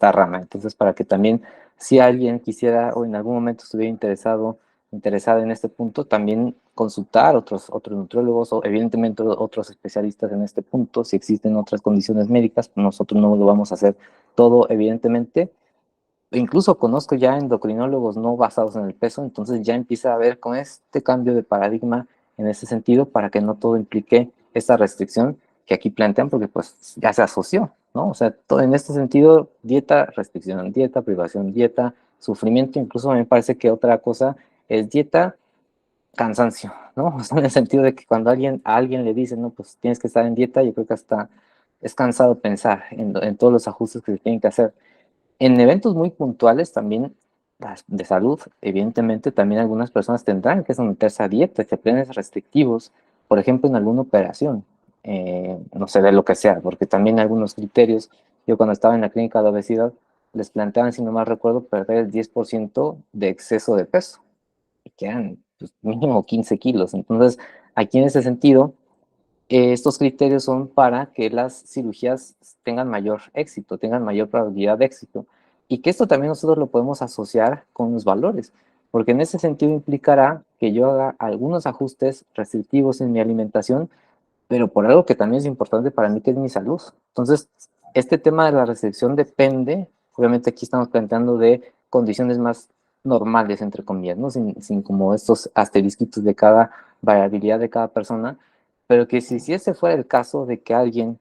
B: rama. Entonces, para que también si alguien quisiera o en algún momento estuviera interesada en este punto, también consultar otros nutriólogos o evidentemente otros especialistas en este punto. Si existen otras condiciones médicas, pues nosotros no lo vamos a hacer todo, evidentemente. Incluso conozco ya endocrinólogos no basados en el peso, entonces ya empieza a haber con este cambio de paradigma en ese sentido para que no todo implique esta restricción que aquí plantean, porque pues ya se asoció, ¿no? O sea, todo en este sentido, dieta, restricción, dieta, privación, dieta, sufrimiento, incluso me parece que otra cosa es dieta, cansancio, ¿no? O sea, en el sentido de que cuando a alguien le dice, no, pues tienes que estar en dieta, yo creo que hasta es cansado pensar en todos los ajustes que se tienen que hacer. En eventos muy puntuales también de salud, evidentemente también algunas personas tendrán que someterse a dietas, a planes restrictivos, por ejemplo, en alguna operación, no sé, de lo que sea, porque también algunos criterios, yo cuando estaba en la clínica de obesidad, les planteaban, si no mal recuerdo, perder el 10% de exceso de peso, y que eran pues, mínimo 15 kilos. Entonces, aquí en ese sentido, estos criterios son para que las cirugías tengan mayor éxito, tengan mayor probabilidad de éxito. Y que esto también nosotros lo podemos asociar con los valores, porque en ese sentido implicará que yo haga algunos ajustes restrictivos en mi alimentación, pero por algo que también es importante para mí, que es mi salud. Entonces, este tema de la restricción depende, obviamente aquí estamos planteando de condiciones más normales, entre comillas, ¿no? Sin como estos asterisquitos de cada variabilidad de cada persona, pero que si ese fuera el caso de que alguien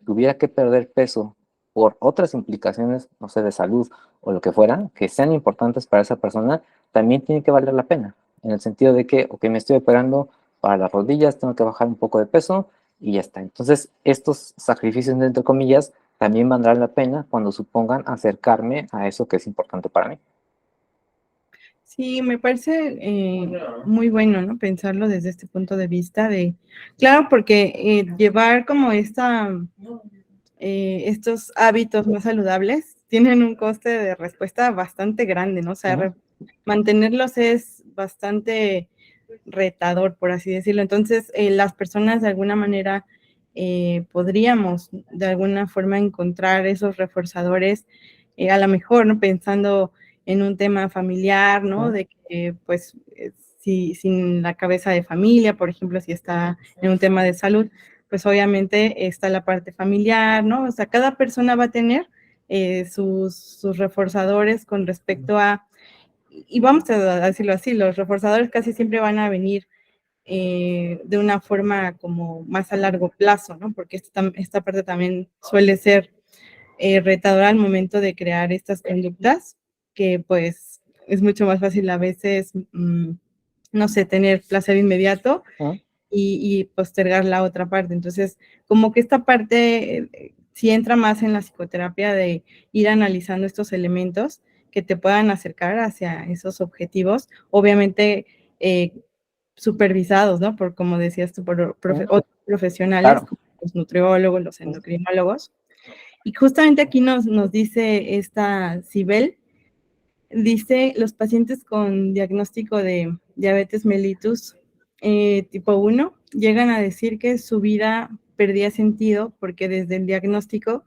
B: tuviera que perder peso por otras implicaciones, no sé, de salud o lo que fuera, que sean importantes para esa persona, también tiene que valer la pena, en el sentido de que, ok, me estoy operando para las rodillas, tengo que bajar un poco de peso y ya está. Entonces, estos sacrificios, entre comillas, también valdrán la pena cuando supongan acercarme a eso que es importante para mí.
A: Sí, me parece muy bueno, ¿no? Pensarlo desde este punto de vista de, claro, porque llevar como estos hábitos más saludables tienen un coste de respuesta bastante grande, ¿no? O sea, mantenerlos es bastante retador, por así decirlo. Entonces, las personas de alguna manera podríamos de alguna forma encontrar esos reforzadores, a lo mejor, ¿no? Pensando en un tema familiar, ¿no? De que, pues, si sin la cabeza de familia, por ejemplo, si está en un tema de salud, pues obviamente está la parte familiar, ¿no? O sea, cada persona va a tener sus reforzadores con respecto a, y vamos a decirlo así, los reforzadores casi siempre van a venir de una forma como más a largo plazo, ¿no? Porque esta parte también suele ser retadora al momento de crear estas conductas, que pues es mucho más fácil a veces, no sé, tener placer inmediato y postergar la otra parte. Entonces, como que esta parte sí entra más en la psicoterapia de ir analizando estos elementos que te puedan acercar hacia esos objetivos, obviamente supervisados, ¿no? Por, como decías tú, por otros profesionales,
B: Claro.
A: como los nutriólogos, los endocrinólogos. Y justamente aquí nos dice esta Sibel, dice, los pacientes con diagnóstico de diabetes mellitus tipo 1 llegan a decir que su vida perdía sentido porque desde el diagnóstico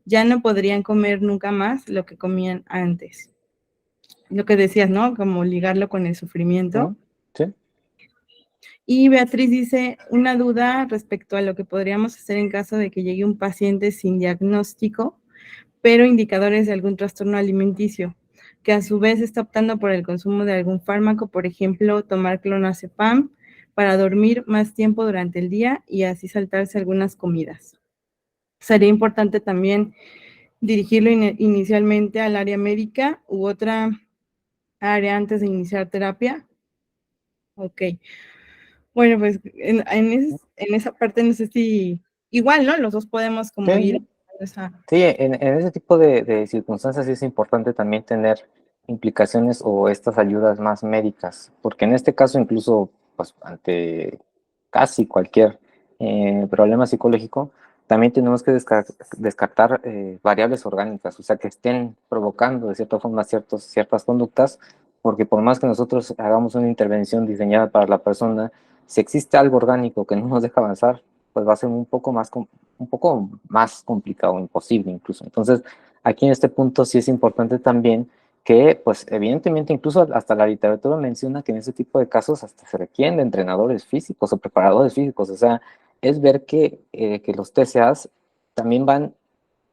A: ya no podrían comer nunca más lo que comían antes. Lo que decías, ¿no? Como ligarlo con el sufrimiento.
B: Sí.
A: Y Beatriz dice, una duda respecto a lo que podríamos hacer en caso de que llegue un paciente sin diagnóstico, pero indicadores de algún trastorno alimenticio, que a su vez está optando por el consumo de algún fármaco, por ejemplo, tomar clonazepam para dormir más tiempo durante el día y así saltarse algunas comidas. Sería importante también dirigirlo inicialmente al área médica u otra área antes de iniciar terapia. Ok. Bueno, pues en esa parte no sé si igual, ¿no? Los dos podemos como ir
B: Sí,
A: esa.
B: sí, en ese tipo de circunstancias sí es importante también tener implicaciones o estas ayudas más médicas, porque en este caso incluso pues, ante casi cualquier problema psicológico, también tenemos que descartar variables orgánicas, o sea, que estén provocando de cierta forma ciertas conductas, porque por más que nosotros hagamos una intervención diseñada para la persona, si existe algo orgánico que no nos deja avanzar, pues va a ser un poco más complicado, imposible incluso. Entonces, aquí en este punto sí es importante también que, pues evidentemente, incluso hasta la literatura menciona que en ese tipo de casos hasta se requieren de entrenadores físicos o preparadores físicos, o sea, es ver que los TCAs también van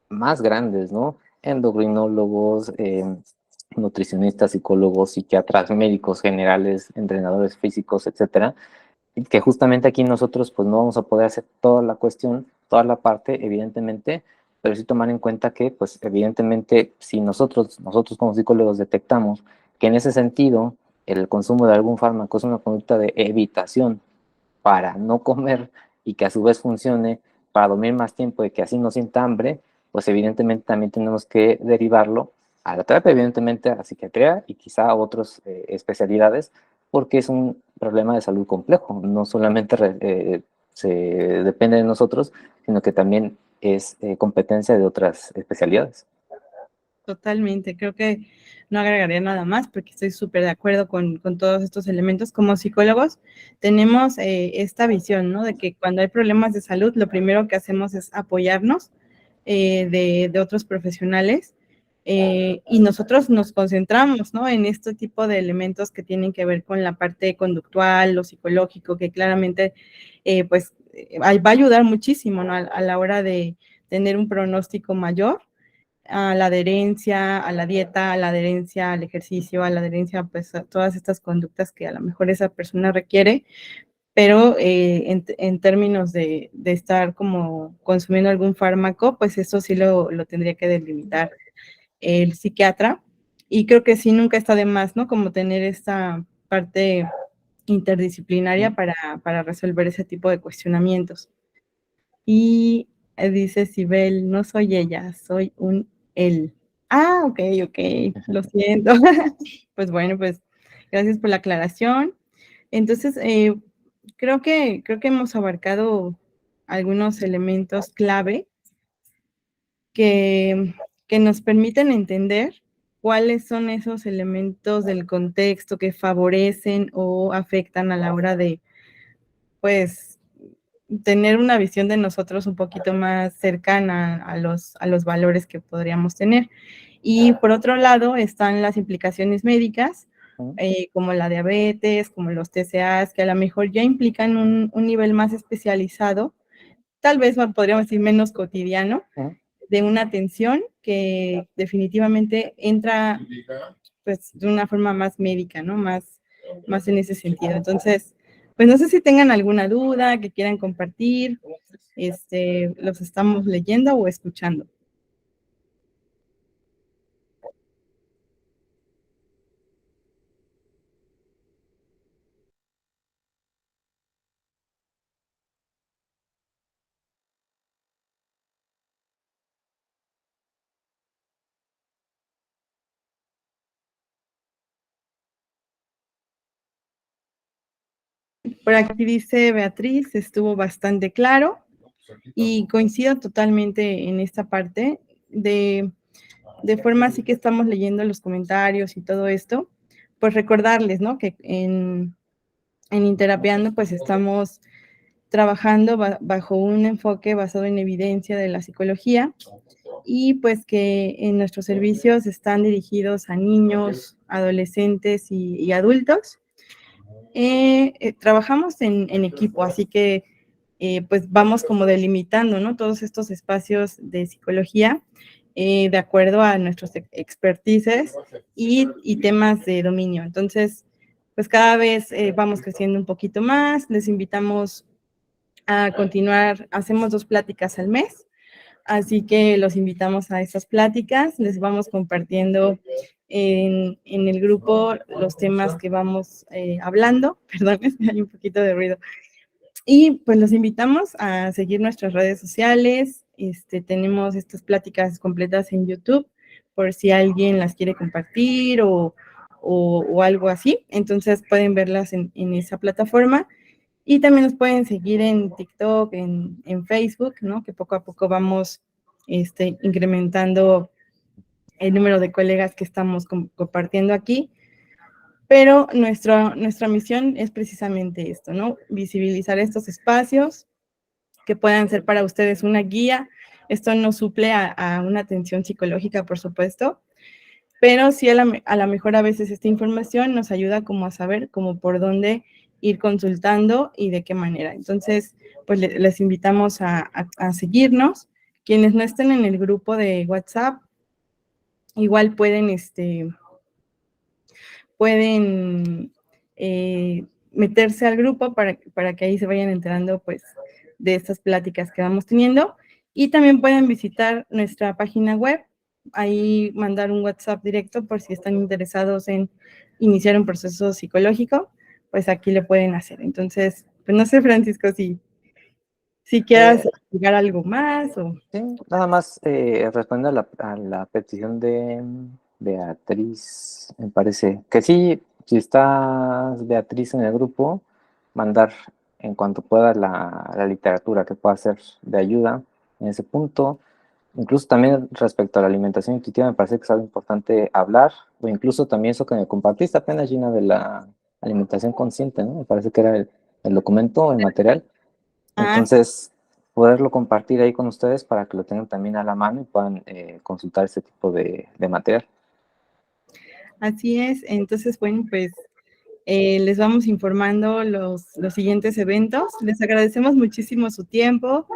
B: más grandes, ¿no? Endocrinólogos, nutricionistas, psicólogos, psiquiatras, médicos generales, entrenadores físicos, etcétera, que justamente aquí nosotros pues no vamos a poder hacer toda la cuestión, toda la parte, evidentemente, pero sí tomar en cuenta que pues evidentemente si nosotros como psicólogos detectamos que en ese sentido el consumo de algún fármaco es una conducta de evitación para no comer y que a su vez funcione para dormir más tiempo y que así no sienta hambre, pues evidentemente también tenemos que derivarlo a la terapia, evidentemente a la psiquiatría y quizá a otras especialidades, porque es un problema de salud complejo, no solamente se depende de nosotros, sino que también es competencia de otras especialidades.
A: Totalmente, creo que no agregaría nada más porque estoy súper de acuerdo con todos estos elementos. Como psicólogos tenemos esta visión, ¿no? De que cuando hay problemas de salud, lo primero que hacemos es apoyarnos de otros profesionales y nosotros nos concentramos, ¿no? En este tipo de elementos que tienen que ver con la parte conductual, lo psicológico, que claramente, pues, va a ayudar muchísimo, ¿no? A la hora de tener un pronóstico mayor a la adherencia, a la dieta, a la adherencia al ejercicio, a la adherencia pues a todas estas conductas que a lo mejor esa persona requiere, pero en términos de estar como consumiendo algún fármaco, pues eso sí lo tendría que delimitar el psiquiatra y creo que sí nunca está de más, ¿no? Como tener esta parte interdisciplinaria para resolver ese tipo de cuestionamientos. Y dice Sibel, no soy ella, soy un él. Ah, ok, ok, lo siento. Pues bueno, pues gracias por la aclaración. Entonces, creo que hemos abarcado algunos elementos clave que, que nos permiten entender cuáles son esos elementos del contexto que favorecen o afectan a la hora de, pues, tener una visión de nosotros un poquito más cercana a los valores que podríamos tener. Y por otro lado están las implicaciones médicas, como la diabetes, como los TCAs, que a lo mejor ya implican un nivel más especializado, tal vez podríamos decir menos cotidiano, de una atención que definitivamente entra pues de una forma más médica, ¿no? Más en ese sentido. Entonces, pues no sé si tengan alguna duda que quieran compartir, los estamos leyendo o escuchando. Por aquí dice Beatriz, estuvo bastante claro y coincido totalmente en esta parte de forma así que estamos leyendo los comentarios y todo esto, pues recordarles, ¿no? Que en Interapiando pues estamos trabajando bajo un enfoque basado en evidencia de la psicología y pues que en nuestros servicios están dirigidos a niños, adolescentes y adultos. Trabajamos en equipo, así que pues vamos como delimitando, ¿no? Todos estos espacios de psicología de acuerdo a nuestros expertices y temas de dominio. Entonces, pues cada vez vamos creciendo un poquito más, les invitamos a continuar, hacemos 2 pláticas al mes Así que los invitamos a estas pláticas. Les vamos compartiendo en el grupo los temas que vamos hablando. Perdón, hay un poquito de ruido. Y pues los invitamos a seguir nuestras redes sociales. Tenemos estas pláticas completas en YouTube por si alguien las quiere compartir o algo así. Entonces pueden verlas en esa plataforma. Y también nos pueden seguir en TikTok, en Facebook, ¿no? Que poco a poco vamos incrementando el número de colegas que estamos compartiendo aquí. Pero nuestra misión es precisamente esto, ¿no? Visibilizar estos espacios que puedan ser para ustedes una guía. Esto no suple a una atención psicológica, por supuesto, pero sí a la mejor a veces esta información nos ayuda como a saber como por dónde ir consultando y de qué manera. Entonces, pues les invitamos a seguirnos. Quienes no estén en el grupo de WhatsApp, igual pueden meterse al grupo para que ahí se vayan enterando pues de estas pláticas que vamos teniendo, y también pueden visitar nuestra página web, ahí mandar un WhatsApp directo por si están interesados en iniciar un proceso psicológico, pues aquí le pueden hacer. Entonces, pues no sé, Francisco, si quieras agregar algo más o...
B: Sí, nada más respondiendo a la petición de Beatriz, me parece que sí, si está Beatriz en el grupo, mandar en cuanto pueda la literatura que pueda ser de ayuda en ese punto. Incluso también respecto a la alimentación intuitiva, me parece que es algo importante hablar, o incluso también eso que me compartiste apenas, Gina, de la alimentación consciente, ¿no? Me parece que era el documento, el material.
A: Ah,
B: Entonces, poderlo compartir ahí con ustedes para que lo tengan también a la mano y puedan consultar este tipo de material.
A: así es. Entonces, bueno, pues les vamos informando los siguientes eventos. Les agradecemos muchísimo su tiempo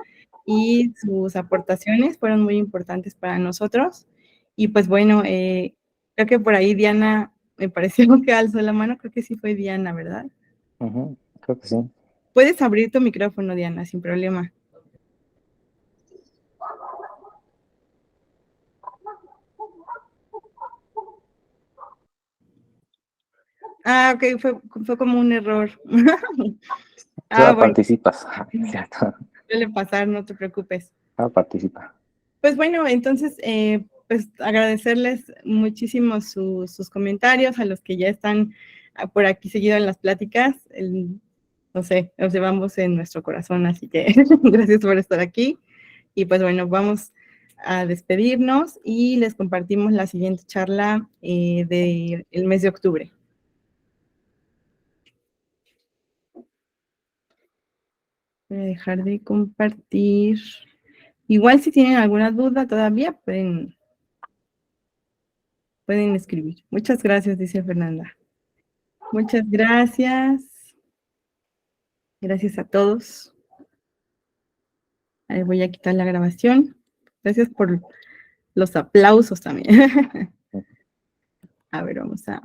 A: y sus aportaciones, fueron muy importantes para nosotros. Y pues bueno, creo que por ahí Diana, me pareció que alzó la mano, creo que sí fue Diana, ¿verdad?
B: Creo que sí.
A: Puedes abrir tu micrófono, Diana, sin problema. Ah, ok, fue como un error.
B: Tú
A: Ah,
B: ahora
A: bueno,
B: participas, ¿cierto?
A: suele pasar, no te preocupes.
B: Ahora participa.
A: Pues bueno, entonces, pues agradecerles muchísimo sus comentarios, a los que ya están por aquí seguido en las pláticas. No sé, nos llevamos en nuestro corazón, así que gracias por estar aquí. Y pues bueno, vamos a despedirnos y les compartimos la siguiente charla del mes de octubre. Voy a dejar de compartir. Igual si tienen alguna duda todavía, pueden escribir. Muchas gracias, dice Fernanda. Muchas gracias. Gracias a todos. Ahí voy a quitar la grabación. Gracias por los aplausos también. A ver, vamos a...